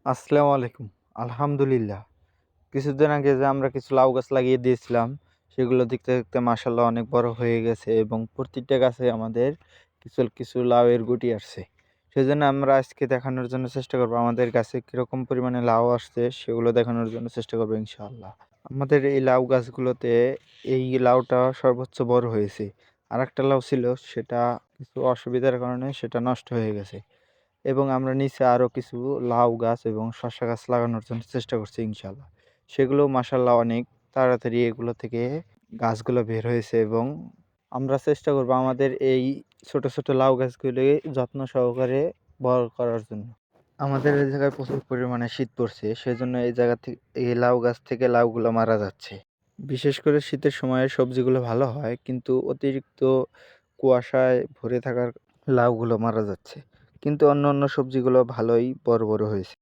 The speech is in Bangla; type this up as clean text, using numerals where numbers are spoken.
আসসালামু আলাইকুম। আলহামদুলিল্লাহ। কিছুদিন আগে যে আমরা কিছু লাউ গাছ লাগিয়ে দিয়েছিলাম, সেগুলো দেখতে, দেখতে মাশাআল্লাহ অনেক বড় হয়ে গেছে এবং প্রতিটা গাছে আমাদের কিছু, কিছু লাউয়ের গুটি আসছে। সেজন্য আমরা আজকে দেখানোর জন্য চেষ্টা করব আমাদের গাছে কিরকম পরিমাণে লাউ আসছে, সেগুলো দেখানোর জন্য চেষ্টা করব ইনশাআল্লাহ। আমাদের এই লাউ গাছগুলোতে এই লাউটা সর্বোচ্চ বড় হয়েছে। আরেকটা লাউ ছিল সেটা কিছু অসুবিধার কারণে সেটা নষ্ট হয়ে গেছে। এবং আমরা নিচে আরও কিছু লাউ গাছ এবং শসা গাছ লাগানোর জন্য চেষ্টা করছি ইনশাল্লাহ। সেগুলো মাশাল্লাহ অনেক তাড়াতাড়ি এগুলো থেকে গাছগুলো বের হয়েছে এবং আমরা চেষ্টা করব আমাদের এই ছোট ছোট লাউ গাছগুলি যত্ন সহকারে বড় করার জন্য। আমাদের এই জায়গায় প্রচুর পরিমাণে শীত পড়ছে, সেজন্য এই জায়গা থেকে এই লাউ গাছ থেকে লাউগুলো মারা যাচ্ছে। বিশেষ করে শীতের সময়ে সবজিগুলো ভালো হয়, কিন্তু অতিরিক্ত কুয়াশায় ভরে থাকার লাউগুলো মারা যাচ্ছে। কিন্তু অন্য অন্য সবজিগুলো ভালোই বড় বড় হয়েছে।